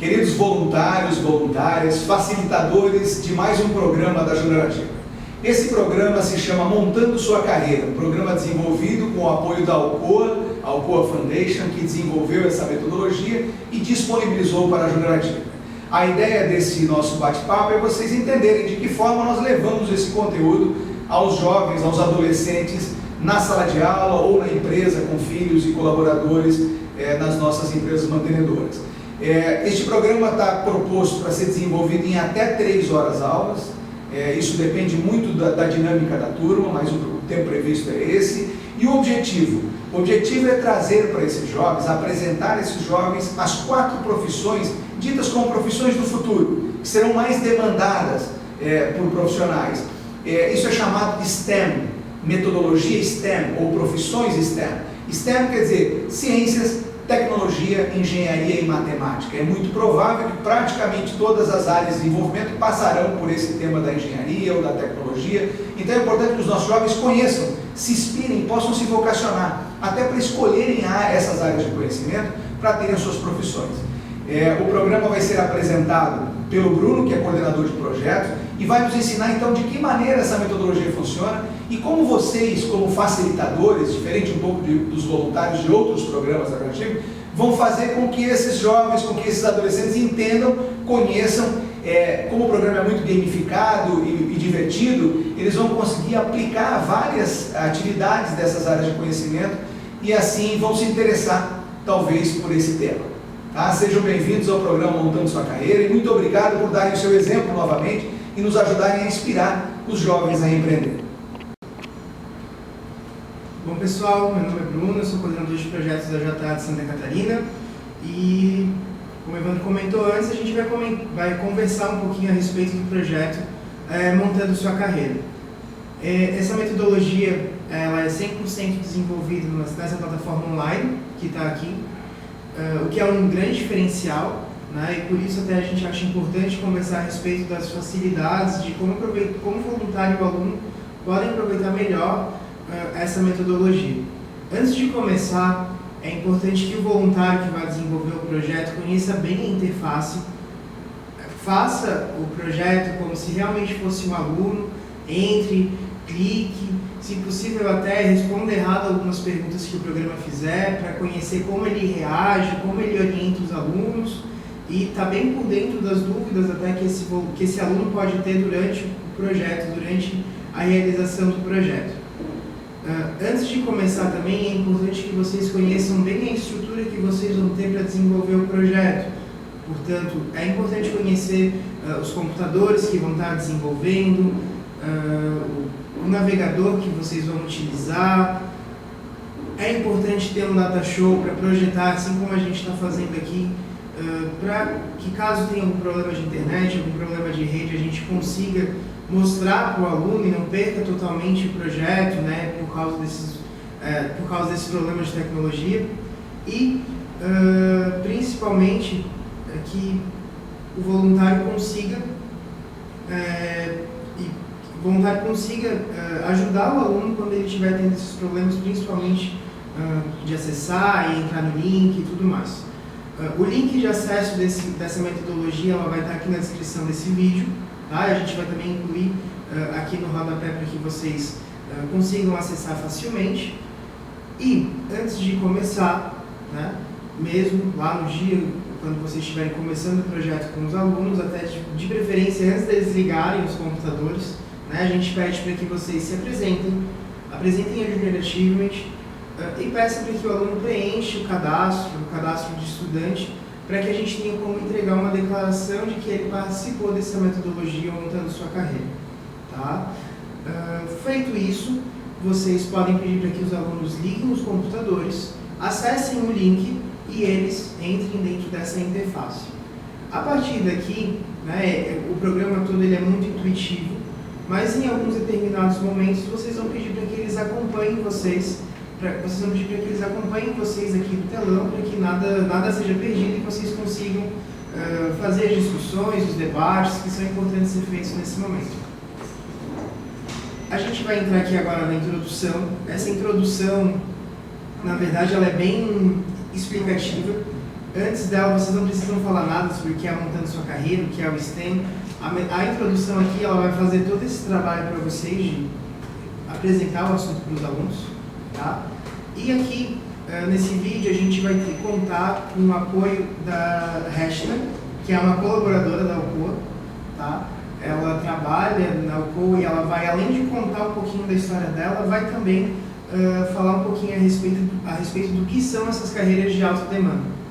queridos voluntários, voluntárias, facilitadores de mais um programa da Junerativa. Esse programa se chama Montando Sua Carreira, um programa desenvolvido com o apoio da Alcoa, a Alcoa Foundation, que desenvolveu essa metodologia e disponibilizou para a Junerativa. A ideia desse nosso bate-papo é vocês entenderem de que forma nós levamos esse conteúdo aos jovens, aos adolescentes, na sala de aula ou na empresa com filhos e colaboradores nas nossas empresas mantenedoras. Este programa está proposto para ser desenvolvido em até 3 horas aulas. Isso depende muito da dinâmica da turma, mas o tempo previsto é esse. E o objetivo é trazer para esses jovens, apresentar a esses jovens as 4 profissões ditas como profissões do futuro, que serão mais demandadas por profissionais. Isso é chamado de STEM, metodologia STEM ou profissões STEM. STEM quer dizer ciências, tecnologia, engenharia e matemática. É muito provável que praticamente todas as áreas de desenvolvimento passarão por esse tema da engenharia ou da tecnologia. Então é importante que os nossos jovens conheçam, se inspirem, possam se vocacionar, até para escolherem essas áreas de conhecimento para terem as suas profissões. O programa vai ser apresentado pelo Bruno, que é coordenador de projetos, e vai nos ensinar então de que maneira essa metodologia funciona e como vocês, como facilitadores, diferente um pouco dos voluntários de outros programas da Junerativa, vão fazer com que esses jovens, com que esses adolescentes entendam, conheçam, como o programa é muito gamificado e divertido, eles vão conseguir aplicar várias atividades dessas áreas de conhecimento e assim vão se interessar, talvez, por esse tema. Tá? Sejam bem-vindos ao programa Montando Sua Carreira e muito obrigado por darem o seu exemplo novamente e nos ajudarem a inspirar os jovens a empreender. Bom pessoal, meu nome é Bruno, eu sou coordenador de projetos da JA de Santa Catarina e, como o Evandro comentou antes, a gente vai conversar um pouquinho a respeito do projeto Montando Sua Carreira. Essa metodologia ela é 100% desenvolvida nessa plataforma online que está aqui, o que é um grande diferencial, né? E por isso até a gente acha importante conversar a respeito das facilidades de como o voluntário e o aluno podem aproveitar melhor essa metodologia. Antes de começar, é importante que o voluntário que vai desenvolver o projeto conheça bem a interface, faça o projeto como se realmente fosse um aluno, entre, clique, se possível até responda errado algumas perguntas que o programa fizer, para conhecer como ele reage, como ele orienta os alunos e está bem por dentro das dúvidas até que esse aluno pode ter durante o projeto, durante a realização do projeto. Antes de começar também é importante que vocês conheçam bem a estrutura que vocês vão ter para desenvolver o projeto. Portanto, é importante conhecer os computadores que vão estar desenvolvendo, o navegador que vocês vão utilizar. É importante ter um data show para projetar, assim como a gente está fazendo aqui, para que caso tenha algum problema de internet, algum problema de rede, a gente consiga mostrar para o aluno e não perca totalmente o projeto, né, por causa desses problemas de tecnologia. E, principalmente, que o voluntário consiga ajudar o aluno quando ele estiver tendo esses problemas, principalmente de acessar e entrar no link e tudo mais. O link de acesso dessa metodologia ela vai estar aqui na descrição desse vídeo, tá? A gente vai também incluir aqui no rodapé para que vocês consigam acessar facilmente. E antes de começar, né, mesmo lá no dia, quando vocês estiverem começando o projeto com os alunos, até de preferência antes deles ligarem os computadores, né, a gente pede para que vocês se apresentem a Junior Achievement e peça para que o aluno preencha o cadastro de estudante, para que a gente tenha como entregar uma declaração de que ele participou dessa metodologia montando sua carreira. Tá? Feito isso, vocês podem pedir para que os alunos liguem os computadores, acessem o link e eles entrem dentro dessa interface. A partir daqui, né, o programa todo ele é muito intuitivo, mas em alguns determinados momentos vocês vão pedir para que eles acompanhem vocês, aqui no telão, para que nada seja perdido e que vocês consigam fazer as discussões, os debates que são importantes ser feitos nesse momento. A gente vai entrar aqui agora na introdução. Essa introdução, na verdade, ela é bem explicativa, Antes dela, vocês não precisam falar nada sobre o que é montando sua carreira, o que é o STEM. A introdução aqui, ela vai fazer todo esse trabalho para vocês de apresentar o assunto para os alunos, tá? E aqui, nesse vídeo, a gente vai contar com o apoio da Reshna, que é uma colaboradora da Alcoa, tá? Ela trabalha na Alcoa e ela vai, além de contar um pouquinho da história dela, vai também falar um pouquinho a respeito do que são essas carreiras de alta demanda.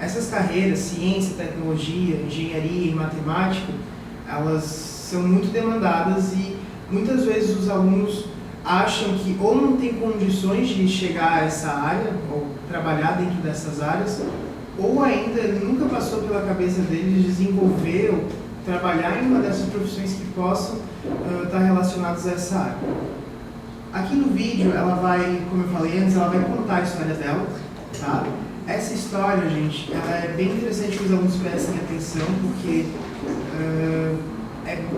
Essas carreiras, ciência, tecnologia, engenharia e matemática, elas são muito demandadas e muitas vezes os alunos acham que ou não tem condições de chegar a essa área, ou trabalhar dentro dessas áreas, ou ainda nunca passou pela cabeça deles desenvolver ou trabalhar em uma dessas profissões que possam estar relacionadas a essa área. Aqui no vídeo, ela vai, como eu falei antes, ela vai contar a história dela, tá? Essa história, gente, ela é bem interessante que os alunos prestem atenção, porque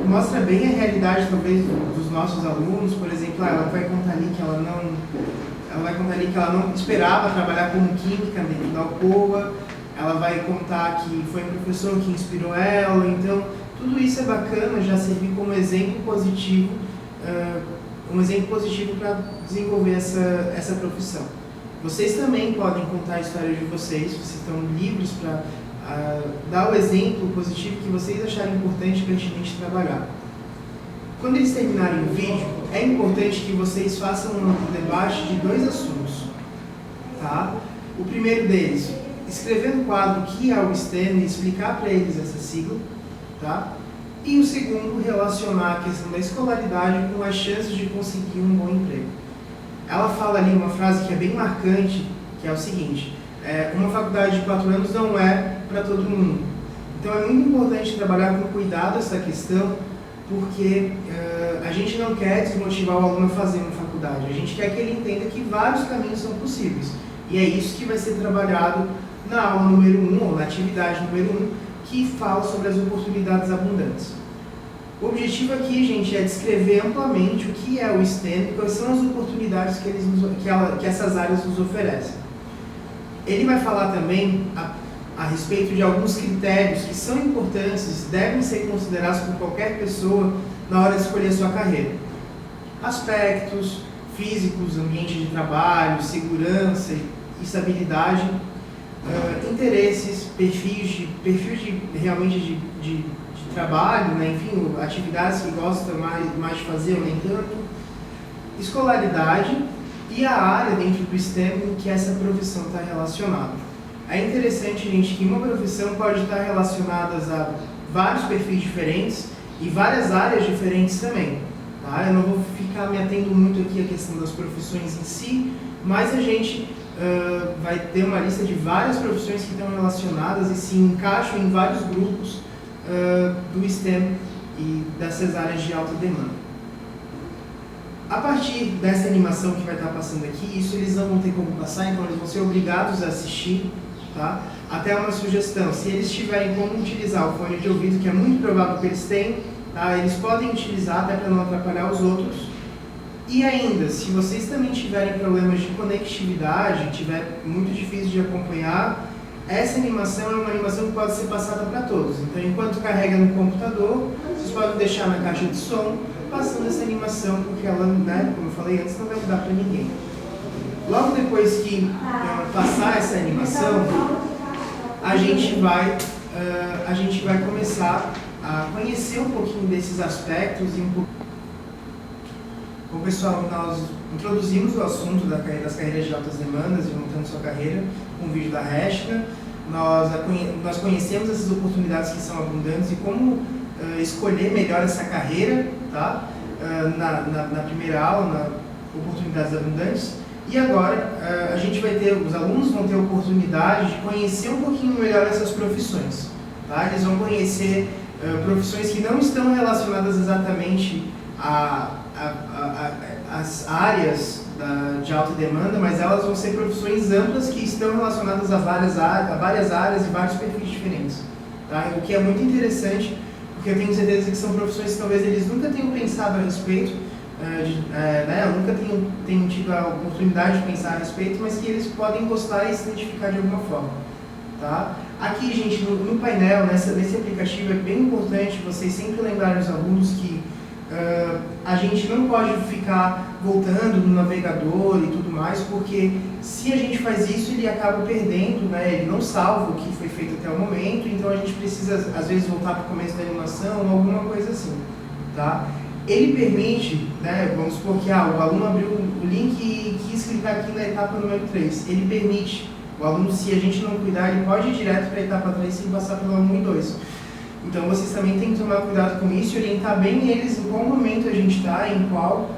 mostra bem a realidade, talvez, dos nossos alunos. Por exemplo, ela vai contar ali que ela não esperava trabalhar como química dentro da Alcoa. Ela vai contar que foi um professor que inspirou ela. Então, tudo isso é bacana, já servir como exemplo positivo, para desenvolver essa profissão. Vocês também podem contar a história de vocês estão livres para dar o exemplo positivo que vocês acharem importante e pertinente trabalhar. Quando eles terminarem o vídeo, é importante que vocês façam um debate de 2 assuntos, tá? O primeiro deles, escrever no quadro o que é o STEM e explicar para eles essa sigla, tá? E o segundo, relacionar a questão da escolaridade com as chances de conseguir um bom emprego. Ela fala ali uma frase que é bem marcante, que é o seguinte: uma faculdade de 4 anos não é para todo mundo. Então é muito importante trabalhar com cuidado essa questão, porque a gente não quer desmotivar o aluno a fazer uma faculdade, a gente quer que ele entenda que vários caminhos são possíveis. E é isso que vai ser trabalhado na aula número 1, ou na atividade número 1, que fala sobre as oportunidades abundantes. O objetivo aqui, gente, é descrever amplamente o que é o STEM e quais são as oportunidades que essas áreas nos oferecem. Ele vai falar também a respeito de alguns critérios que são importantes, devem ser considerados por qualquer pessoa na hora de escolher a sua carreira. Aspectos físicos, ambiente de trabalho, segurança, estabilidade, interesses, perfil realmente de trabalho, né? Enfim, atividades que gosta mais de fazer ou nem tanto, escolaridade e a área dentro do STEM em que essa profissão está relacionada. É interessante, gente, que uma profissão pode estar relacionada a vários perfis diferentes e várias áreas diferentes também, tá? Eu não vou ficar me atendo muito aqui à questão das profissões em si, mas a gente vai ter uma lista de várias profissões que estão relacionadas e se encaixam em vários grupos do STEM e dessas áreas de alta demanda. A partir dessa animação que vai estar passando aqui, isso eles não vão ter como passar, então eles vão ser obrigados a assistir, tá? Até uma sugestão: se eles tiverem como utilizar o fone de ouvido, que é muito provável que eles tenham, tá? Eles podem utilizar até para não atrapalhar os outros. E ainda, se vocês também tiverem problemas de conectividade, tiver muito difícil de acompanhar, essa animação é uma animação que pode ser passada para todos. Então, enquanto carrega no computador, vocês podem deixar na caixa de som, passando essa animação, porque ela, né, como eu falei antes, não vai mudar para ninguém. Logo depois que passar essa animação, a gente vai começar a conhecer um pouquinho desses aspectos e um pouco. Bom, pessoal, nós introduzimos o assunto das carreiras de altas demandas e montando sua carreira com o vídeo da Reshna. Nós conhecemos essas oportunidades que são abundantes e como escolher melhor essa carreira, tá? Na primeira aula, na oportunidades abundantes. E agora os alunos vão ter a oportunidade de conhecer um pouquinho melhor essas profissões, tá? Eles vão conhecer profissões que não estão relacionadas exatamente às áreas de alta demanda, mas elas vão ser profissões amplas que estão relacionadas a várias áreas e vários perfis diferentes, tá? O que é muito interessante, porque eu tenho certeza que são profissões que talvez eles nunca tenham pensado a respeito, nunca tenham tido a oportunidade de pensar a respeito, mas que eles podem gostar e se identificar de alguma forma, Tá? Aqui, gente, no painel, nesse aplicativo, é bem importante vocês sempre lembrarem os alunos que a gente não pode ficar voltando no navegador e tudo mais, porque se a gente faz isso, ele acaba perdendo, né? Ele não salva o que foi feito até o momento, então a gente precisa, às vezes, voltar para o começo da animação ou alguma coisa assim. Tá? Ele permite, né, vamos supor que o aluno abriu o link e quis clicar aqui na etapa número 3. Ele permite, o aluno, se a gente não cuidar, ele pode ir direto para a etapa 3 sem passar pelo 1 e 2. Então vocês também têm que tomar cuidado com isso e orientar bem eles em qual momento a gente está, em qual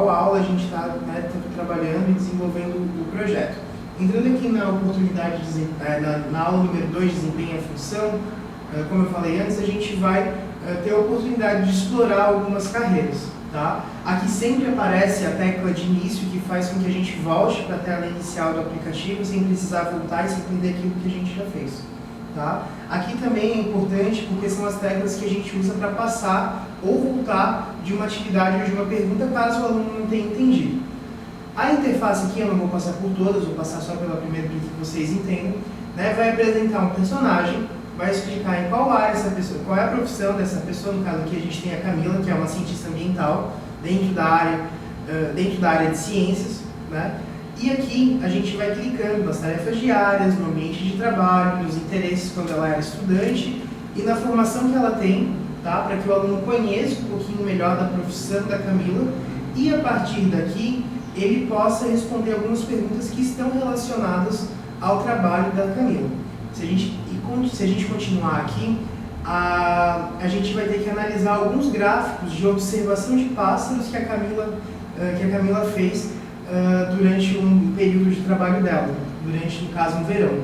aula a gente está, né, trabalhando e desenvolvendo o projeto. Entrando aqui na oportunidade, na aula número 2, desempenho e função, como eu falei antes, a gente vai ter a oportunidade de explorar algumas carreiras. Tá? Aqui sempre aparece a tecla de início, que faz com que a gente volte para a tela inicial do aplicativo sem precisar voltar e se aprender aquilo que a gente já fez. Tá? Aqui também é importante porque são as teclas que a gente usa para passar ou voltar de uma atividade ou de uma pergunta caso o aluno não tenha entendido. A interface aqui, eu não vou passar por todas, vou passar só pela primeira para que vocês entendam, né? Vai apresentar um personagem, vai explicar em qual área essa pessoa, qual é a profissão dessa pessoa. No caso aqui a gente tem a Camila, que é uma cientista ambiental dentro da área de ciências, né? E aqui a gente vai clicando nas tarefas diárias, no ambiente de trabalho, nos interesses quando ela era estudante e na formação que ela tem, tá? Para que o aluno conheça um pouquinho melhor da profissão da Camila e a partir daqui ele possa responder algumas perguntas que estão relacionadas ao trabalho da Camila. Se a gente continuar aqui, a gente vai ter que analisar alguns gráficos de observação de pássaros que a Camila fez durante um período de trabalho dela, durante, no caso, um verão.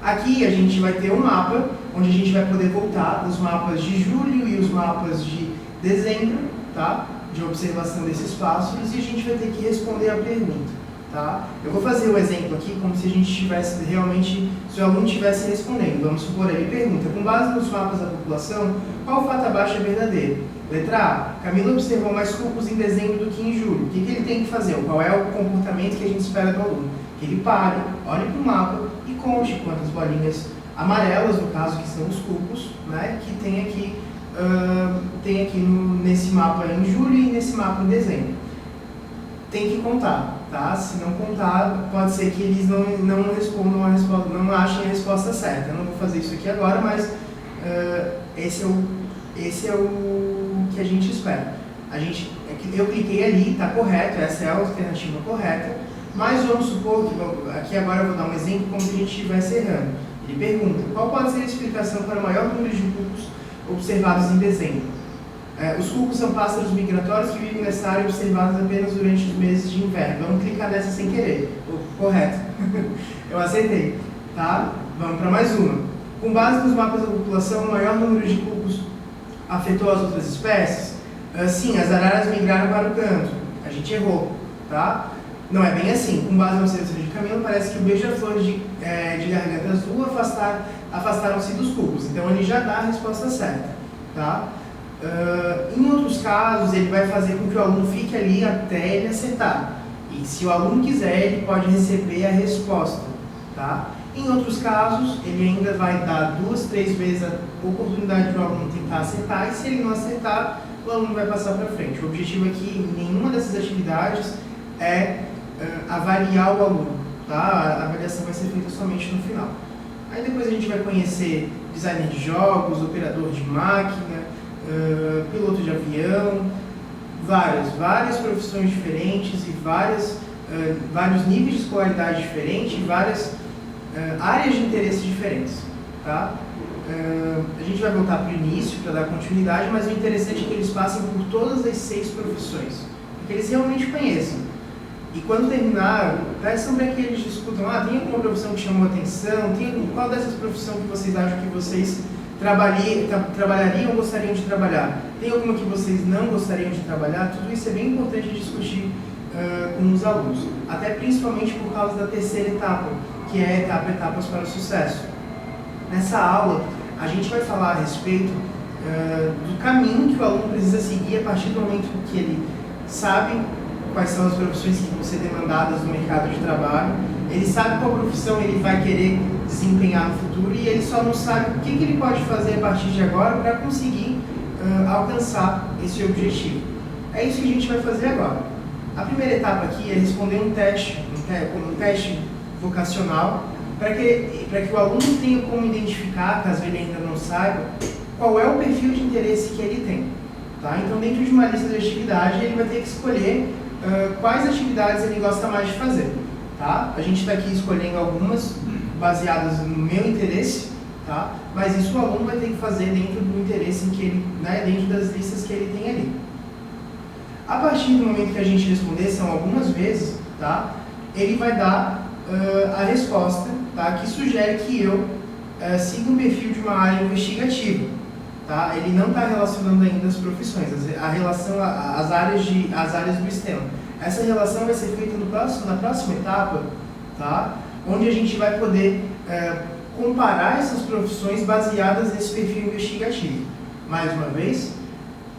Aqui a gente vai ter um mapa, onde a gente vai poder voltar os mapas de julho e os mapas de dezembro, tá? De observação desses pássaros, e a gente vai ter que responder a pergunta. Tá? Eu vou fazer o exemplo aqui como se a gente estivesse realmente, se o aluno estivesse respondendo. Vamos supor, ele pergunta, com base nos mapas da população, qual fato abaixo é verdadeiro? Letra A, Camila observou mais cucos em dezembro do que em julho. O que ele tem que fazer? Qual é o comportamento que a gente espera do aluno? Que ele pare, olhe para o mapa e conte quantas bolinhas amarelas, no caso, que são os cucos, né, que tem aqui nesse mapa em julho e nesse mapa em dezembro. Tem que contar, tá? Se não contar, pode ser que eles não respondam a resposta, não achem a resposta certa. Eu não vou fazer isso aqui agora, mas esse é o que a gente espera. Eu cliquei ali, está correto, essa é a alternativa correta, mas vamos supor que, aqui agora eu vou dar um exemplo como se a gente estivesse errando. Ele pergunta, qual pode ser a explicação para o maior número de cucos observados em dezembro? Os cucos são pássaros migratórios que vivem nessa área observados apenas durante os meses de inverno. Vamos clicar nessa sem querer. Correto. Eu acertei. Tá? Vamos para mais uma. Com base nos mapas da população, o maior número de cucos afetou as outras espécies? Sim, as araras migraram para o canto. A gente errou. Tá? Não é bem assim. Com base na observação de Camila, parece que o beija-flor de garganta azul afastaram-se dos cucos. Então ele já dá a resposta certa. Tá? Em outros casos, ele vai fazer com que o aluno fique ali até ele acertar. E se o aluno quiser, ele pode receber a resposta. Tá? Em outros casos, ele ainda vai dar 2, 3 vezes a oportunidade para o aluno tentar acertar, e se ele não acertar, o aluno vai passar para frente. O objetivo aqui, em nenhuma dessas atividades, é avaliar o aluno. Tá? A avaliação vai ser feita somente no final. Aí depois a gente vai conhecer designer de jogos, operador de máquina, piloto de avião, várias profissões diferentes e vários níveis de escolaridade diferentes e várias áreas de interesse diferentes. Tá? A gente vai voltar para o início para dar continuidade, mas o interessante é que eles passem por todas as 6 profissões, que eles realmente conheçam. E quando terminar, peçam para que eles discutam, tem alguma profissão que chamou a atenção, qual dessas profissões que vocês acham que vocês trabalhariam ou gostariam de trabalhar? Tem alguma que vocês não gostariam de trabalhar? Tudo isso é bem importante discutir com os alunos, até principalmente por causa da terceira etapa, que é a etapa Etapas para o Sucesso. Nessa aula, a gente vai falar a respeito do caminho que o aluno precisa seguir a partir do momento que ele sabe quais são as profissões que vão ser demandadas no mercado de trabalho, Ele sabe qual profissão ele vai querer desempenhar no futuro e ele só não sabe o que ele pode fazer a partir de agora para conseguir alcançar esse objetivo. É isso que a gente vai fazer agora. A primeira etapa aqui é responder um teste vocacional, para que o aluno tenha como identificar, caso ele ainda não saiba, qual é o perfil de interesse que ele tem. Tá? Então, dentro de uma lista de atividade, ele vai ter que escolher quais atividades ele gosta mais de fazer. Tá? A gente está aqui escolhendo algumas baseadas no meu interesse, tá? Mas isso o aluno vai ter que fazer dentro do interesse em que ele, né, dentro das listas que ele tem ali. A partir do momento que a gente responder, são algumas vezes, tá? Ele vai dar a resposta, tá? Que sugere que eu siga um perfil de uma área investigativa. Tá? Ele não está relacionando ainda as profissões, a relação às áreas do STEM. Essa relação vai ser feita na próxima etapa, tá? Onde a gente vai poder comparar essas profissões baseadas nesse perfil investigativo. Mais uma vez,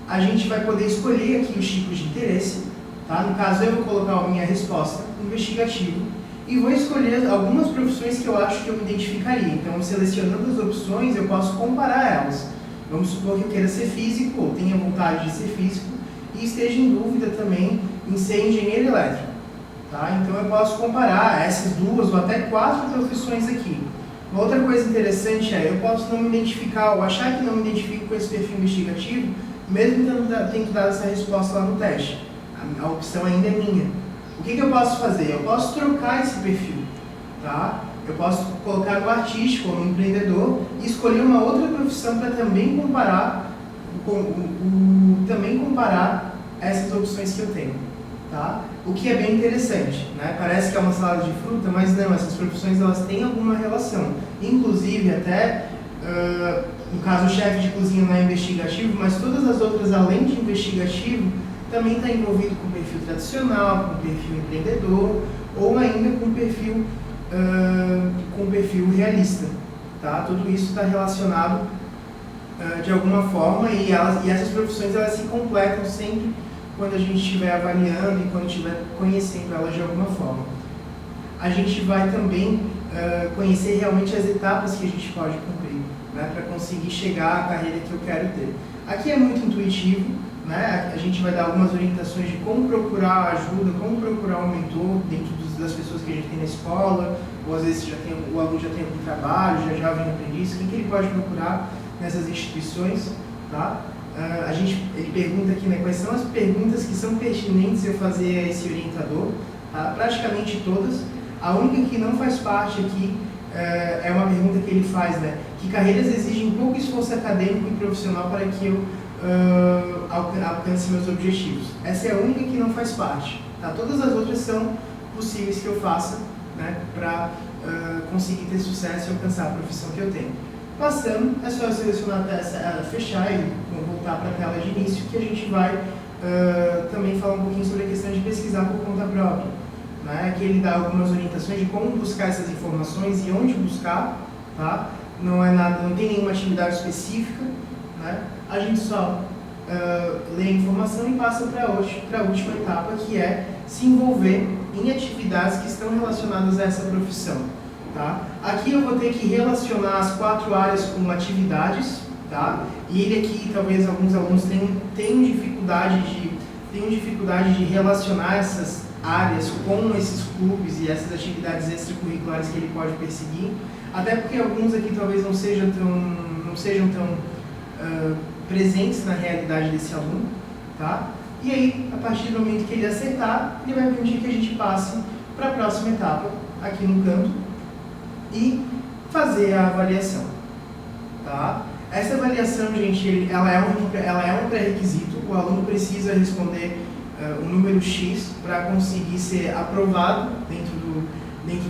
a gente vai poder escolher aqui os tipos de interesse. Tá? No caso, eu vou colocar a minha resposta investigativo e vou escolher algumas profissões que eu acho que eu me identificaria. Então, selecionando as opções, eu posso comparar elas. Vamos supor que eu queira ser físico, ou tenha vontade de ser físico, e esteja em dúvida também em ser engenheiro elétrico. Tá? Então eu posso comparar essas 2 ou até 4 profissões aqui. Uma outra coisa interessante é, eu posso não me identificar, ou achar que não me identifico com esse perfil investigativo, mesmo tendo dado essa resposta lá no teste. A opção ainda é minha. O que eu posso fazer? Eu posso trocar esse perfil. Tá? Eu posso colocar no artístico ou no empreendedor e escolher uma outra profissão para também comparar essas opções que eu tenho. Tá? O que é bem interessante, né? Parece que é uma salada de fruta, mas não, essas profissões elas têm alguma relação. Inclusive até, no caso o chefe de cozinha não é investigativo, mas todas as outras além de investigativo também está envolvido com perfil tradicional, com perfil empreendedor ou ainda com perfil realista. Tá? Tudo isso está relacionado de alguma forma e essas profissões elas se completam sempre quando a gente estiver avaliando e quando estiver conhecendo elas de alguma forma. A gente vai também conhecer realmente as etapas que a gente pode cumprir, né, para conseguir chegar à carreira que eu quero ter. Aqui é muito intuitivo, né? A gente vai dar algumas orientações de como procurar ajuda, como procurar um mentor dentro das pessoas que a gente tem na escola, ou às vezes o aluno já tem algum trabalho, já vem aprendiz, quem que ele pode procurar nessas instituições, tá? Ele pergunta aqui, né, quais são as perguntas que são pertinentes eu fazer a esse orientador, tá? Praticamente todas. A única que não faz parte aqui é uma pergunta que ele faz, né? Que carreiras exigem pouco esforço acadêmico e profissional para que eu alcance meus objetivos? Essa é a única que não faz parte. Tá? Todas as outras são possíveis que eu faça, né, para conseguir ter sucesso e alcançar a profissão que eu tenho. Passando, é só eu selecionar fechar e voltar para a tela de início, que a gente vai também falar um pouquinho sobre a questão de pesquisar por conta própria. Né? Que ele dá algumas orientações de como buscar essas informações e onde buscar. Tá? Não tem nenhuma atividade específica. Né? A gente só lê a informação e passa para a última etapa, que é se envolver em atividades que estão relacionadas a essa profissão. Tá? Aqui eu vou ter que relacionar as 4 áreas com atividades, tá? E ele aqui, talvez alguns alunos tenham dificuldade de relacionar essas áreas com esses clubes e essas atividades extracurriculares que ele pode perseguir, até porque alguns aqui talvez não sejam tão presentes na realidade desse aluno, tá? E aí, a partir do momento que ele aceitar, ele vai permitir que a gente passe para a próxima etapa, aqui no canto, e fazer a avaliação. Tá? Essa avaliação, gente, ela é um pré-requisito. O aluno precisa responder um número X para conseguir ser aprovado dentro do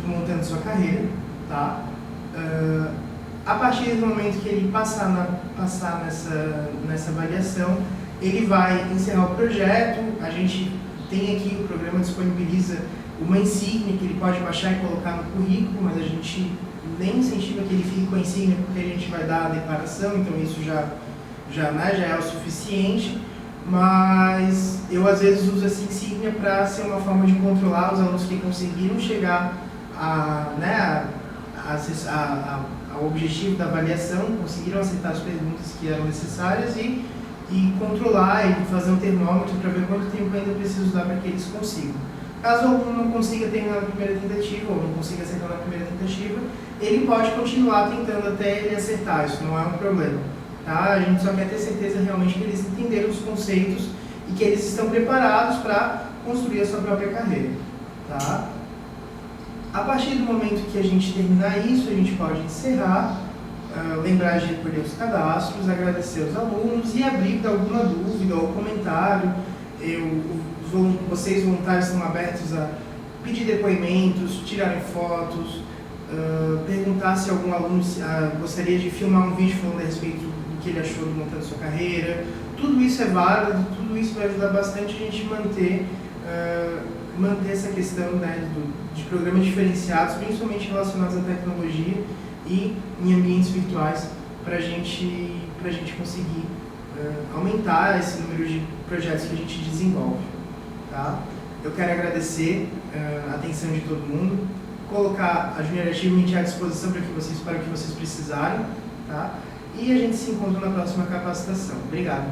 montante de sua carreira. Tá? A partir do momento que ele passar nessa avaliação, ele vai encerrar o projeto. A gente tem aqui, o programa disponibiliza uma insígnia que ele pode baixar e colocar no currículo, mas a gente nem incentiva que ele fique com a insígnia porque a gente vai dar a declaração, então isso já é o suficiente. Mas eu às vezes uso essa insígnia para ser uma forma de controlar os alunos que conseguiram chegar ao objetivo da avaliação, conseguiram acertar as perguntas que eram necessárias e controlar e fazer um termômetro para ver quanto tempo ainda precisa usar para que eles consigam. Caso algum não consiga terminar na primeira tentativa ou não consiga acertar na primeira tentativa, ele pode continuar tentando até ele acertar, isso não é um problema. Tá? A gente só quer ter certeza realmente que eles entenderam os conceitos e que eles estão preparados para construir a sua própria carreira. Tá? A partir do momento que a gente terminar isso, a gente pode encerrar, lembrar de recolher os cadastros, agradecer os alunos e abrir para alguma dúvida ou comentário. Vocês voluntários estão abertos a pedir depoimentos, tirarem fotos, perguntar se algum aluno gostaria de filmar um vídeo falando a respeito do que ele achou de montando sua carreira. Tudo isso é válido, tudo isso vai ajudar bastante a gente manter essa questão, né, de programas diferenciados, principalmente relacionados à tecnologia e em ambientes virtuais, para a gente conseguir aumentar esse número de projetos que a gente desenvolve. Tá? Eu quero agradecer a atenção de todo mundo, colocar a Junior Achievement à disposição para o que vocês precisarem, tá? E a gente se encontra na próxima capacitação. Obrigado.